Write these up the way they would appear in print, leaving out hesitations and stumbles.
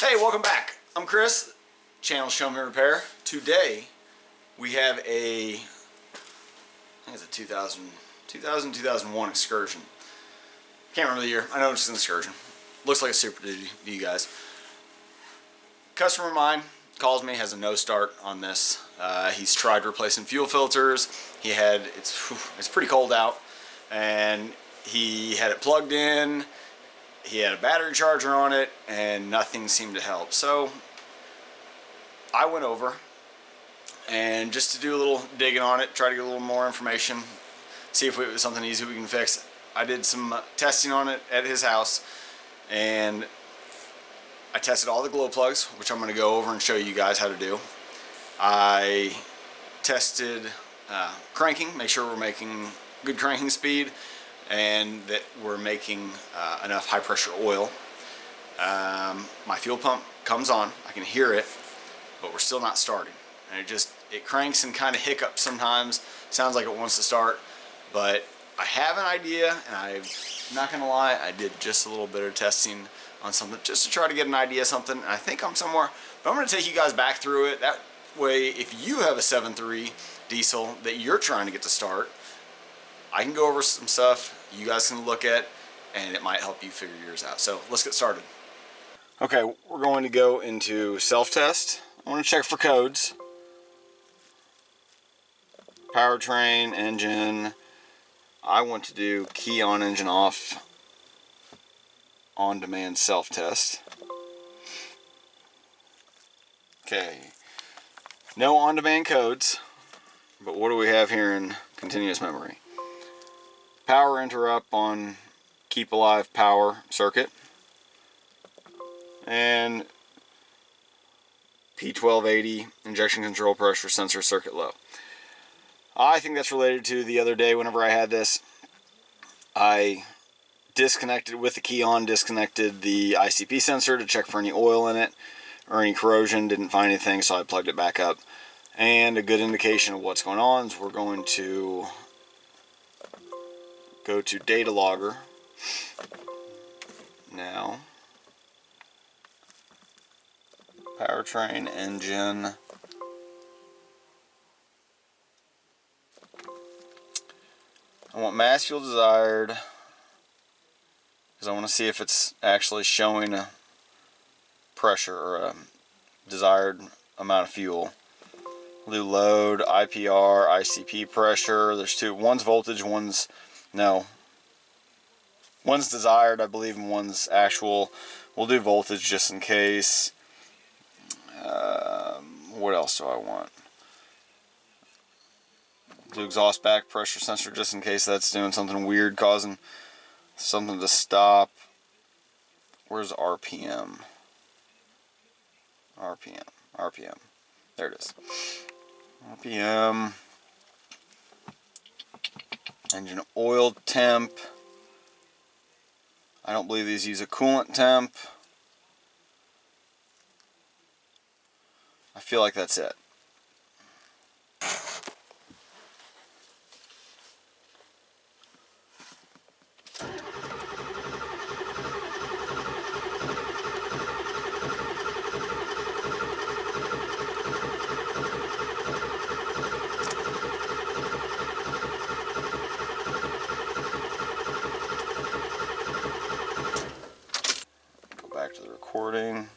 Hey, welcome back. I'm Chris, channel Show Me Repair. Today we have I think it's a 2001 Excursion. Can't remember the year. I know it's an Excursion. Looks like a Super Duty to you guys. Customer of mine calls me, has a no start on this. He's tried replacing fuel filters. It's pretty cold out, and he had it plugged in. He had a battery charger on it, and nothing seemed to help. So I went over, and just to do a little digging on it, try to get a little more information, see if it was something easy we can fix. I did some testing on it at his house, and I tested all the glow plugs, which I'm going to go over and show you guys how to do. I tested cranking, make sure we're making good cranking speed, and that we're making enough high pressure oil. My fuel pump comes on, I can hear it, but we're still not starting. And it cranks and kind of hiccups sometimes, sounds like it wants to start, but I have an idea, and I'm not gonna lie, I did just a little bit of testing on something just to try to get an idea of something, and I think I'm somewhere, but I'm gonna take you guys back through it. That way, if you have a 7.3 diesel that you're trying to get to start, I can go over some stuff you guys can look at, and it might help you figure yours out. So let's get started. Okay, we're going to go into self-test. I want to check for codes. Powertrain, engine. I want to do key on, engine off, on-demand self-test. Okay, no on-demand codes, but what do we have here in continuous memory? Power interrupt on keep alive power circuit, and P1280 injection control pressure sensor circuit low. I think that's related to the other day whenever I had this. I disconnected with the key on, disconnected the ICP sensor to check for any oil in it or any corrosion, didn't find anything, so I plugged it back up. And a good indication of what's going on is we're going to go to data logger now. Powertrain, engine. I want mass fuel desired because I want to see if it's actually showing a pressure or a desired amount of fuel. We'll do load, IPR, ICP pressure. There's two. One's voltage, one's desired, I believe, and one's actual. We'll do voltage just in case. What else do I want? Do exhaust back pressure sensor just in case that's doing something weird, causing something to stop. Where's RPM? RPM. There it is. RPM. Engine oil temp. I don't believe these use a coolant temp. I feel like that's it. Back to the recording.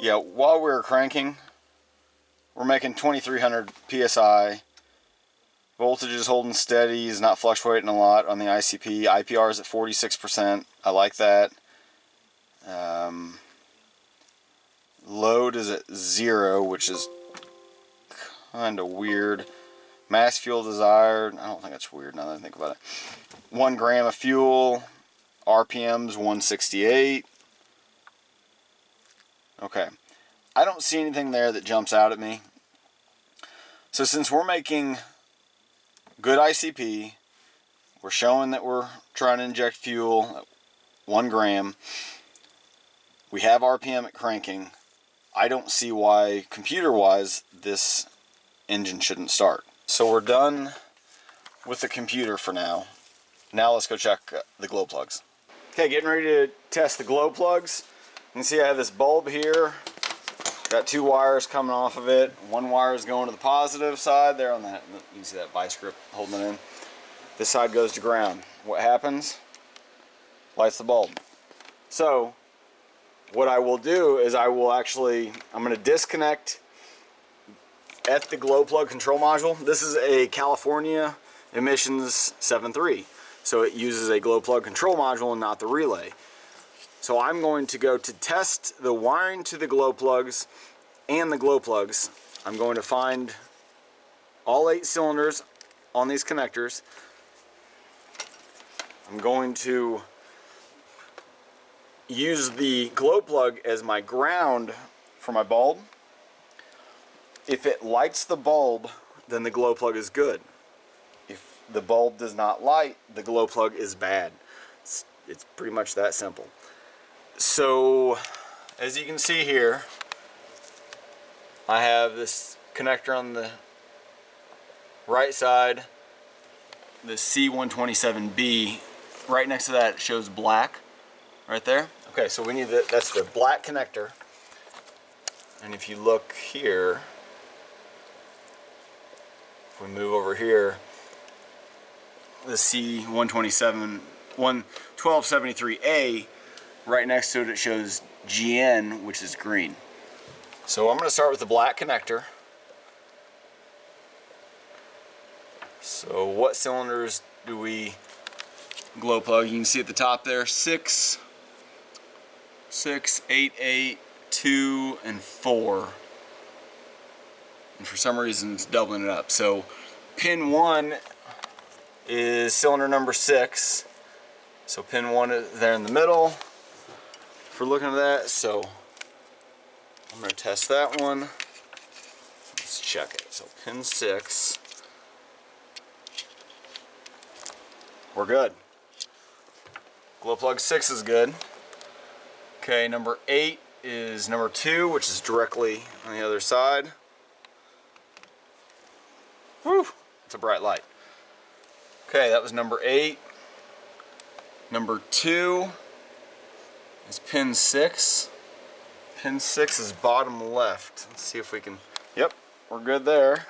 Yeah, while we're cranking, we're making 2300 psi. Voltage is holding steady, is not fluctuating a lot on the ICP. IPR is at 46%. I like that. Load is at 0, which is kind of weird. Mass fuel desired. I don't think that's weird now that I think about it. 1 gram of fuel. RPM's 168. Okay. I don't see anything there that jumps out at me. So since we're making good ICP, we're showing that we're trying to inject fuel at 1 gram. We have RPM at cranking. I don't see why, computer-wise, this engine shouldn't start. So we're done with the computer for now. Now let's go check the glow plugs. Okay, getting ready to test the glow plugs. You can see I have this bulb here. Got two wires coming off of it. One wire is going to the positive side there on that. You can see that vice grip holding it in. This side goes to ground. What happens? Lights the bulb. So what I will do is I'm going to disconnect at the glow plug control module. This is a California emissions 7.3. So it uses a glow plug control module and not the relay. So I'm going to go to test the wiring to the glow plugs and the glow plugs. I'm going to find all 8 cylinders on these connectors. I'm going to use the glow plug as my ground for my bulb. If it lights the bulb, then the glow plug is good. If the bulb does not light, the glow plug is bad. It's pretty much that simple. So, as you can see here, I have this connector on the right side, the C127B. Right next to that it shows black, right there. Okay, so we need that's the black connector. And if you look here, if we move over here, the C127 1273A, right next to it, it shows GN, which is green. So I'm going to start with the black connector. So what cylinders do we glow plug? You can see at the top there, 6, 8, 8, 2, and 4. And for some reason it's doubling it up. So pin 1 is cylinder number 6. So pin 1 is there in the middle. If we're looking at that, so I'm going to test that one. Let's check it. So pin 6. We're good. Glow plug 6 is good. Okay, number 8 is number 2, which is directly on the other side. Whew, it's a bright light. Okay, that was number 8. Number 2 is pin 6. Pin 6 is bottom left. Let's see if we can, yep, we're good there.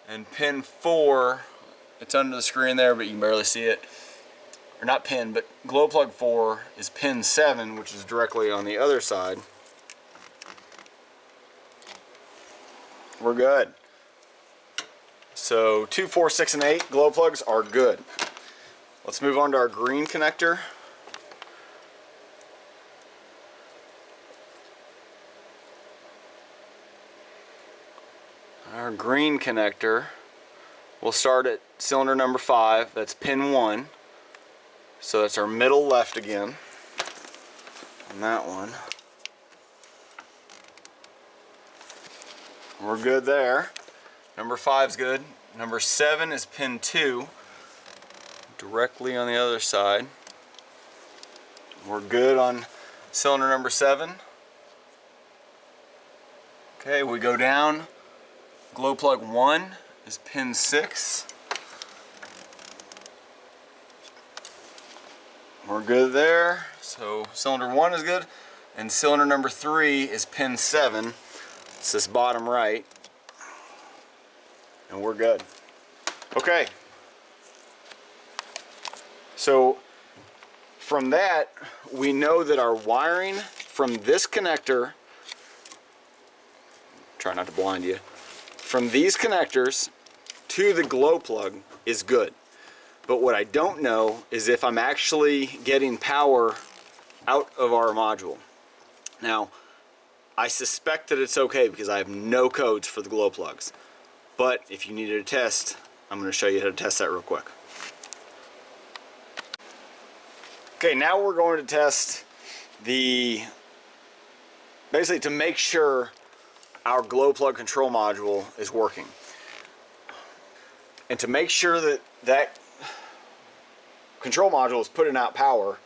And pin 4, it's under the screen there, but you can barely see it. Or not pin, but glow plug 4 is pin 7, which is directly on the other side. We're good. So 2, 4, 6, and 8 glow plugs are good. Let's move on to our green connector. Our green connector, we'll start at cylinder number 5, that's pin 1. So that's our middle left again on that one. We're good there. Number 5's good. Number 7 is pin 2, directly on the other side. We're good on cylinder number 7. Okay, we go down. Glow plug 1 is pin 6. We're good there. So cylinder 1 is good. And cylinder number 3 is pin 7. It's this bottom right. And we're good. Okay. So from that, we know that our wiring from this connector, try not to blind you, from these connectors to the glow plug is good. But what I don't know is if I'm actually getting power out of our module. Now, I suspect that it's okay because I have no codes for the glow plugs. But if you needed a test, I'm going to show you how to test that real quick. Okay, now we're going to test basically to make sure our glow plug control module is working. And to make sure that that control module is putting out power,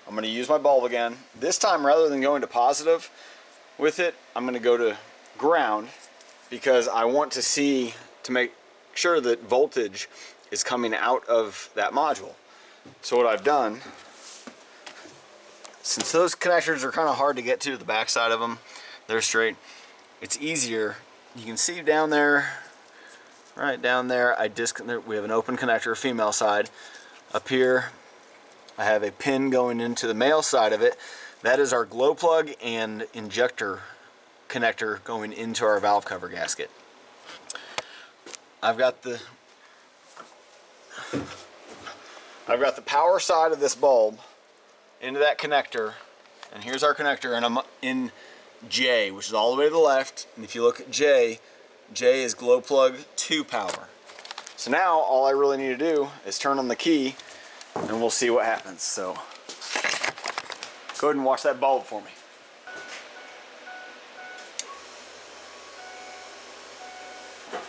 I'm going to use my bulb again. This time, rather than going to positive with it, I'm going to go to ground because I want to see, to make sure that voltage is coming out of that module. So what I've done since those connectors are kind of hard to get to the back side of them, they're straight, it's easier. You can see down there, right down there, we have an open connector, female side. Up here, I have a pin going into the male side of it. That is our glow plug and injector connector going into our valve cover gasket. I've got the power side of this bulb into that connector, and here's our connector, and I'm in J, which is all the way to the left, and if you look at J is glow plug 2 power. So now all I really need to do is turn on the key and we'll see what happens. So go ahead and watch that bulb for me.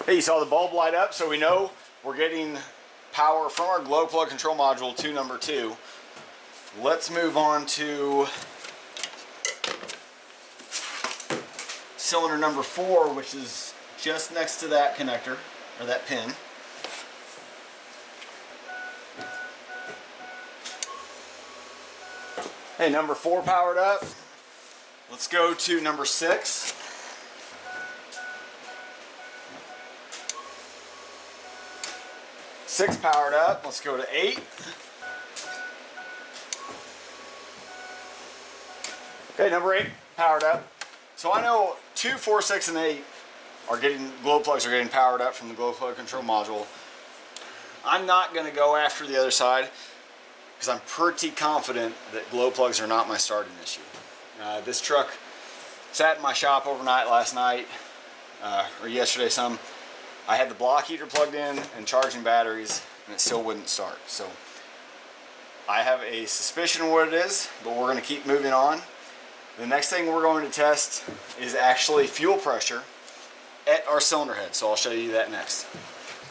Hey, you saw the bulb light up, so we know we're getting power from our glow plug control module to number 2. Let's move on to cylinder number 4, which is just next to that connector, or that pin. Hey, number 4 powered up. Let's go to number 6. Six powered up. Let's go to 8. Okay, number 8 powered up. So I know 2, 4, 6, and 8 are getting, glow plugs are getting powered up from the glow plug control module. I'm not going to go after the other side because I'm pretty confident that glow plugs are not my starting issue. This truck sat in my shop overnight last night, or yesterday some. I had the block heater plugged in and charging batteries, and it still wouldn't start. So I have a suspicion of what it is, but we're going to keep moving on. The next thing we're going to test is actually fuel pressure at our cylinder head, so I'll show you that next.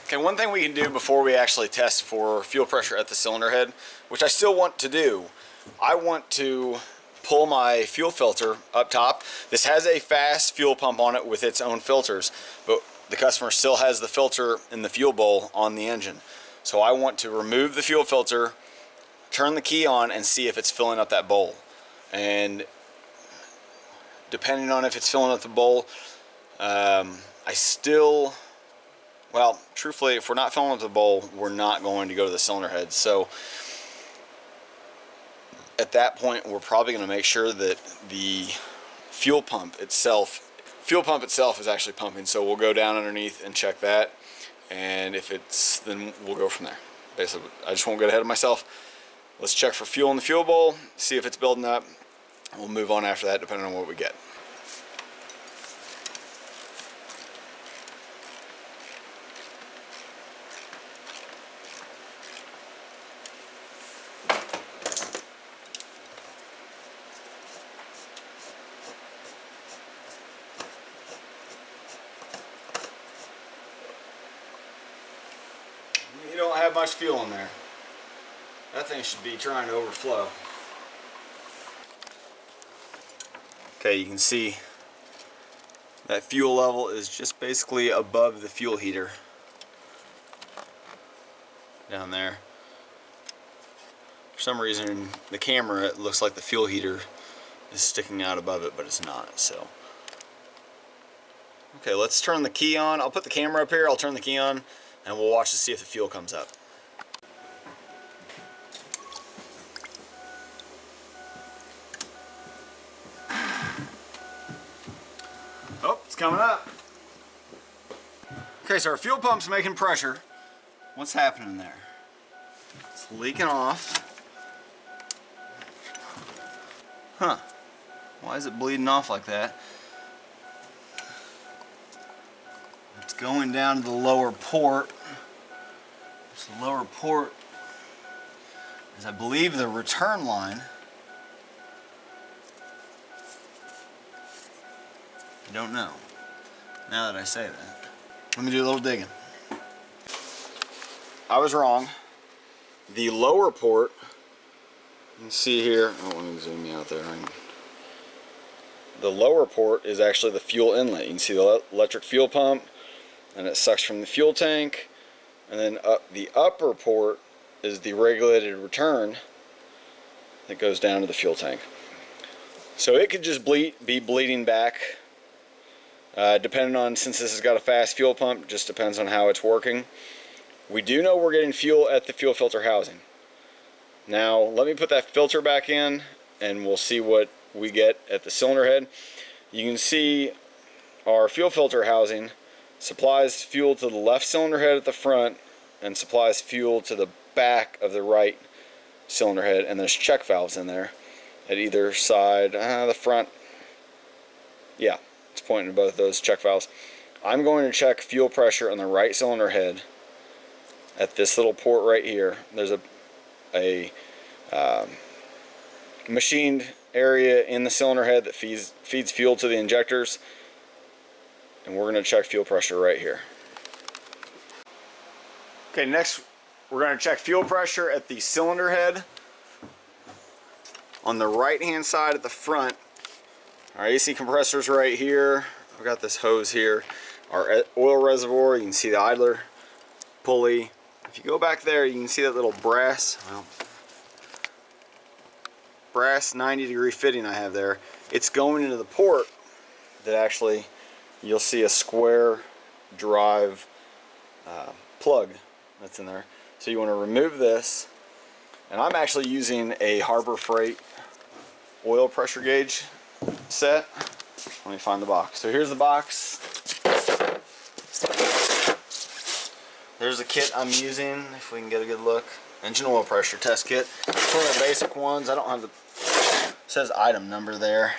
Okay, one thing we can do before we actually test for fuel pressure at the cylinder head, which I still want to do, I want to pull my fuel filter up top. This has a Fass fuel pump on it with its own filters, but the customer still has the filter in the fuel bowl on the engine. So I want to remove the fuel filter, turn the key on, and see if it's filling up that bowl. And depending on if it's filling up the bowl, well, truthfully, if we're not filling up the bowl, we're not going to go to the cylinder head. So at that point, we're probably going to make sure that the fuel pump itself is actually pumping. So we'll go down underneath and check that, and if it's, then we'll go from there. Basically, I just won't get ahead of myself. Let's check for fuel in the fuel bowl, see if it's building up. We'll move on after that, depending on what we get. You don't have much fuel in there. That thing should be trying to overflow. Okay, you can see that fuel level is just basically above the fuel heater down there. For some reason, the camera, it looks like the fuel heater is sticking out above it, but it's not. So, okay, let's turn the key on. I'll put the camera up here, I'll turn the key on, and we'll watch to see if the fuel comes up. Oh, it's coming up. Okay, so our fuel pump's making pressure. What's happening there? It's leaking off. Huh. Why is it bleeding off like that? It's going down to the lower port. The lower port is, I believe, the return line. I don't know, now that I say that. Let me do a little digging. I was wrong. The lower port, you can see here, oh, let me zoom you out there. The lower port is actually the fuel inlet. You can see the electric fuel pump, and it sucks from the fuel tank. And then the upper port is the regulated return. that goes down to the fuel tank. So it could just be bleeding back, depending on, since this has got a fast fuel pump, just depends on how it's working. We do know we're getting fuel at the fuel filter housing. Now let me put that filter back in and we'll see what we get at the cylinder head. You can see our fuel filter housing supplies fuel to the left cylinder head at the front and supplies fuel to the back of the right cylinder head, and there's check valves in there at either side. The front, yeah, it's pointing to both those check valves. I'm going to check fuel pressure on the right cylinder head at this little port right here. There's a machined area in the cylinder head that feeds fuel to the injectors, and we're going to check fuel pressure right here. Okay, next we're going to check fuel pressure at the cylinder head on the right hand side at the front. Our AC compressor's right here. I've got this hose here. Our oil reservoir, you can see the idler pulley. If you go back there, you can see that little brass 90-degree fitting I have there. It's going into the port that actually you'll see a square drive plug that's in there. So you want to remove this, and I'm actually using a Harbor Freight oil pressure gauge set. Let me find the box. So here's the box. There's the kit I'm using, if we can get a good look. Engine oil pressure test kit. It's one of the basic ones. I don't have the, it says item number there.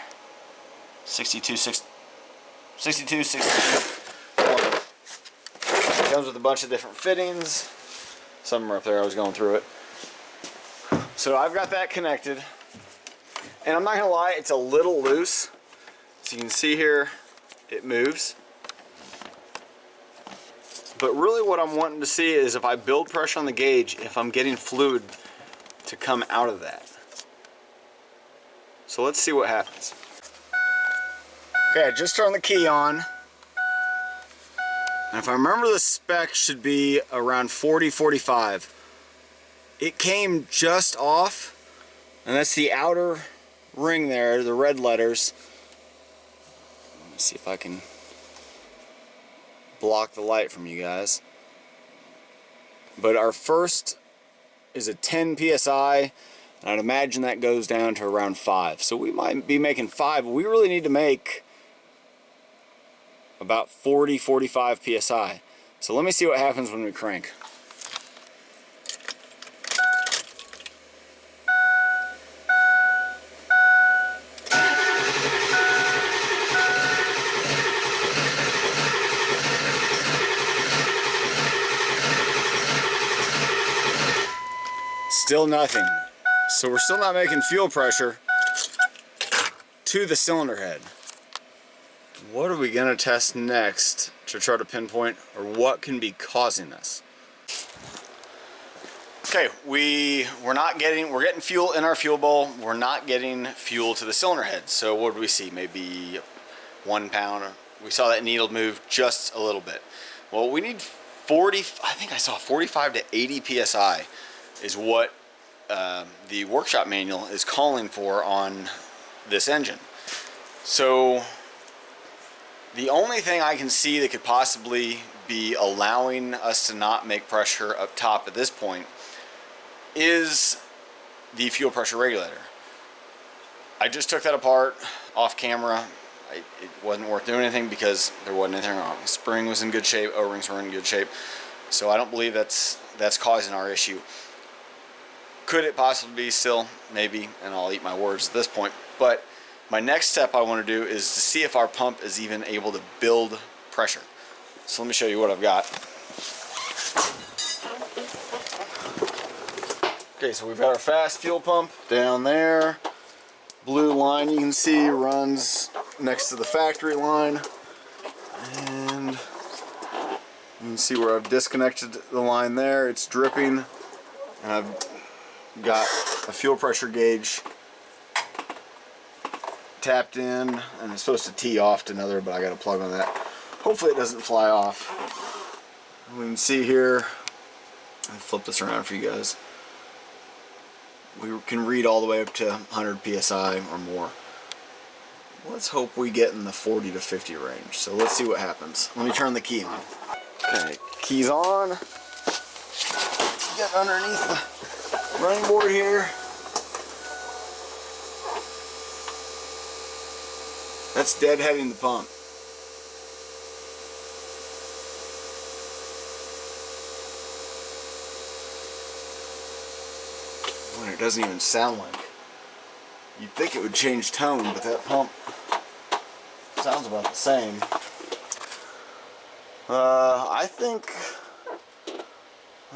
6262. It comes with a bunch of different fittings. Some are up there, I was going through it. So I've got that connected. And I'm not gonna lie, it's a little loose. So you can see here, it moves. But really what I'm wanting to see is if I build pressure on the gauge, if I'm getting fluid to come out of that. So let's see what happens. Okay, I just turned the key on. And if I remember, the spec should be around 40-45. It came just off, and that's the outer ring there, the red letters. Let me see if I can block the light from you guys. But our first is a 10 psi, and I'd imagine that goes down to around 5. So we might be making 5, but we really need to make about 40-45 psi. So let me see what happens when we crank. Still nothing. So we're still not making fuel pressure to the cylinder head. What are we going to test next to try to pinpoint, or what can be causing this? Okay, we're getting fuel in our fuel bowl. We're not getting fuel to the cylinder head. So what do we see? Maybe 1 pound. We saw that needle move just a little bit. Well, we need 40, I think I saw 45 to 80 psi is what the workshop manual is calling for on this engine. So the only thing I can see that could possibly be allowing us to not make pressure up top at this point is the fuel pressure regulator. I just took that apart off camera. It wasn't worth doing anything because there wasn't anything wrong. The spring was in good shape, O-rings were in good shape. So I don't believe that's causing our issue. Could it possibly be still? Maybe, and I'll eat my words at this point. But my next step I want to do is to see if our pump is even able to build pressure. So let me show you what I've got. Okay, so we've got our Fass Fuel pump down there. Blue line you can see runs next to the factory line. And you can see where I've disconnected the line there. It's dripping. And I've got a fuel pressure gauge tapped in, and it's supposed to tee off to another, but I got a plug on that. Hopefully it doesn't fly off. We can see here, I'll flip this around for you guys. We can read all the way up to 100 psi or more. Let's hope we get in the 40 to 50 range. So let's see what happens. Let me turn the key on. Okay, key's on. Let's get underneath the running board here. That's deadheading the pump. It doesn't even sound like. You'd think it would change tone, but that pump sounds about the same. I think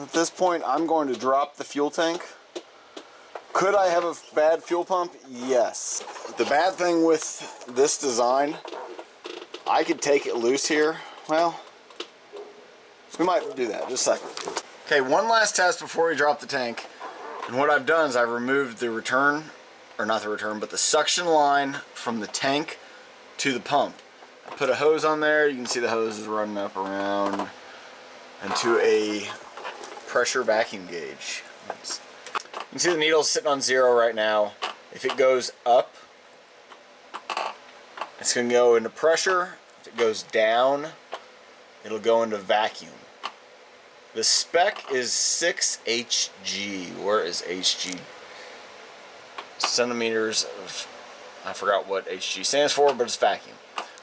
at this point I'm going to drop the fuel tank. Could I have a bad fuel pump? Yes. The bad thing with this design, I could take it loose here. Well, we might do that. Just a second. Okay, one last test before we drop the tank. And what I've done is I've removed the return, or not the return, but the suction line from the tank to the pump. I put a hose on there. You can see the hose is running up around and to a pressure vacuum gauge. You can see the needle's sitting on 0 right now. If it goes up, it's going to go into pressure. If it goes down, it'll go into vacuum. The spec is 6 HG. Where is HG? Centimeters of, I forgot what HG stands for, but it's vacuum.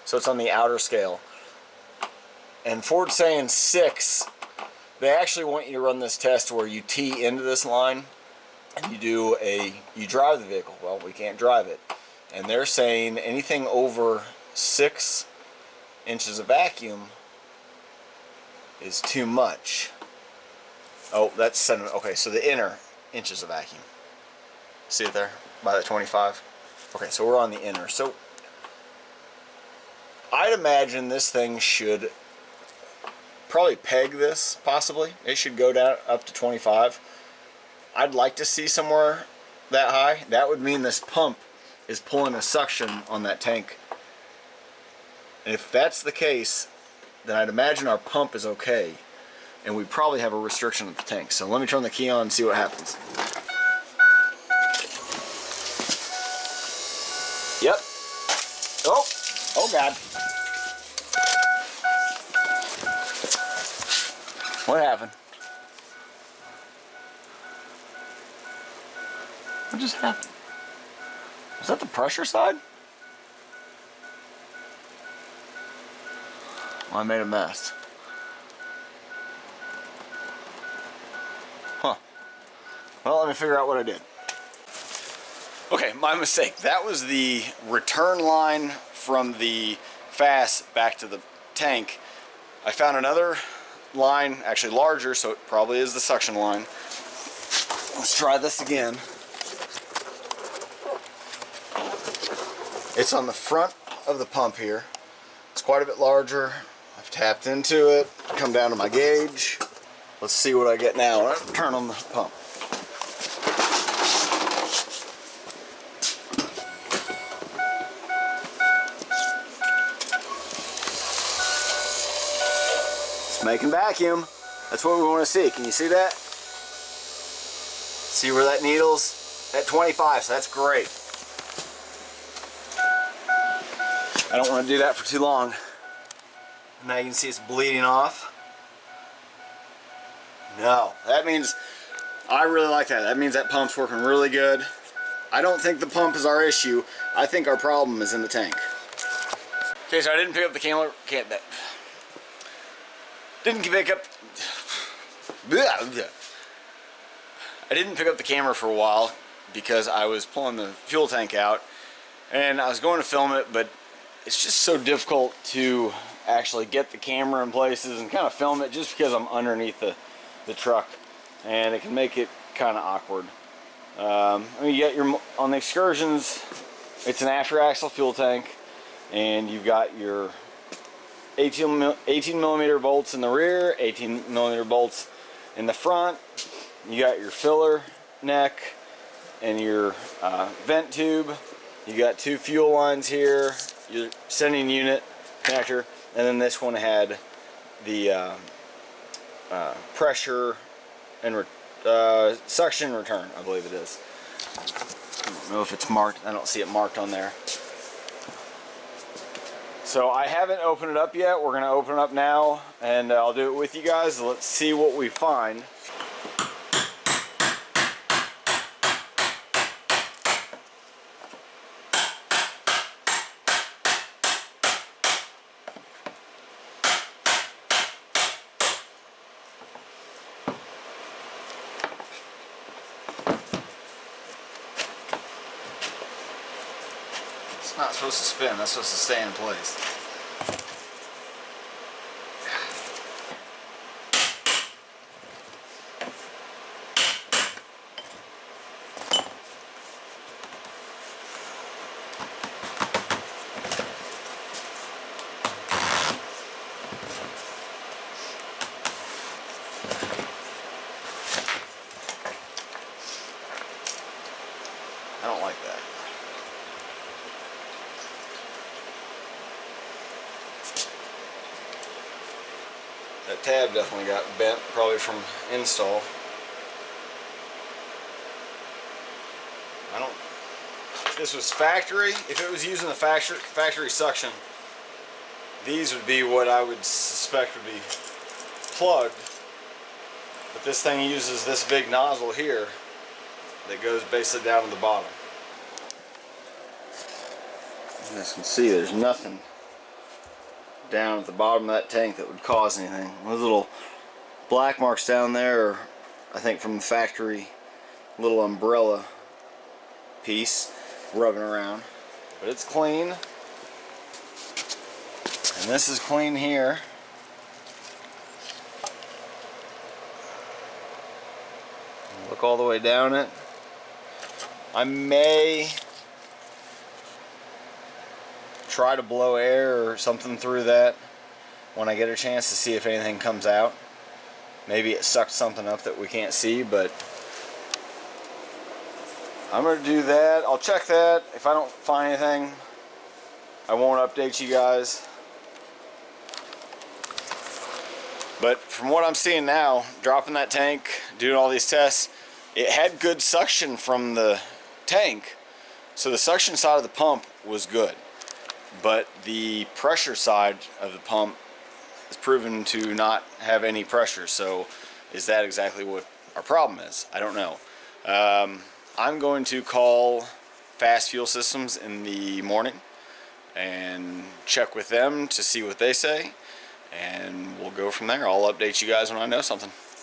So it's on the outer scale. And Ford's saying 6. They actually want you to run this test where you tee into this line and you drive the vehicle. Well, we can't drive it. And they're saying anything over 6 inches of vacuum is too much. Oh, that's centimeter. Okay, so the inner inches of vacuum. See it there? By the 25? Okay, so we're on the inner. So I'd imagine this thing should probably peg this, possibly. It should go down up to 25. I'd like to see somewhere that high. That would mean this pump is pulling a suction on that tank. And if that's the case, then I'd imagine our pump is okay. And we probably have a restriction at the tank. So let me turn the key on and see what happens. Yep. Oh God. What happened? What just happened? Was that the pressure side? Well, I made a mess. Huh. Well, let me figure out what I did. Okay, my mistake. That was the return line from the Fass back to the tank. I found another line, actually larger, so it probably is the suction line. Let's try this again. It's on the front of the pump here. It's quite a bit larger. I've tapped into it, come down to my gauge. Let's see what I get now. I'll turn on the pump. It's making vacuum. That's what we want to see. Can you see that? See where that needle's at 25, so that's great. I don't want to do that for too long. Now you can see it's bleeding off. No, that means, I really like that. That means that pump's working really good. I don't think the pump is our issue. I think our problem is in the tank. Okay, so I didn't pick up the camera. I didn't pick up the camera for a while because I was pulling the fuel tank out and I was going to film it, but it's just so difficult to actually get the camera in places and kind of film it just because I'm underneath the truck, and it can make it kind of awkward. I mean, you get on the Excursions, it's an after axle fuel tank, and you've got your 18 millimeter bolts in the rear, 18 millimeter bolts in the front. You got your filler neck and your vent tube. You got 2 fuel lines here, your sending unit connector, and then this one had the pressure and suction return, I believe it is. I don't know if it's marked. I don't see it marked on there. So I haven't opened it up yet. We're going to open it up now, and I'll do it with you guys. Let's see what we find. It's not supposed to spin, that's supposed to stay in place. I don't like that. That tab definitely got bent, probably from install. If this was factory, if it was using the factory suction, these would be what I would suspect would be plugged. But this thing uses this big nozzle here that goes basically down to the bottom. You guys can see there's nothing down at the bottom of that tank that would cause anything. Those little black marks down there are, I think, from the factory little umbrella piece rubbing around. But it's clean. And this is clean here. Look all the way down it. I may try to blow air or something through that when I get a chance to see if anything comes out. Maybe it sucked something up that we can't see, but I'm going to do that. I'll check that. If I don't find anything, I won't update you guys. But from what I'm seeing now, dropping that tank, doing all these tests, it had good suction from the tank. So the suction side of the pump was good. But the pressure side of the pump is proven to not have any pressure. So is that exactly what our problem is? I don't know. I'm going to call Fass Fuel Systems in the morning and check with them to see what they say, and we'll go from there. I'll update you guys when I know something.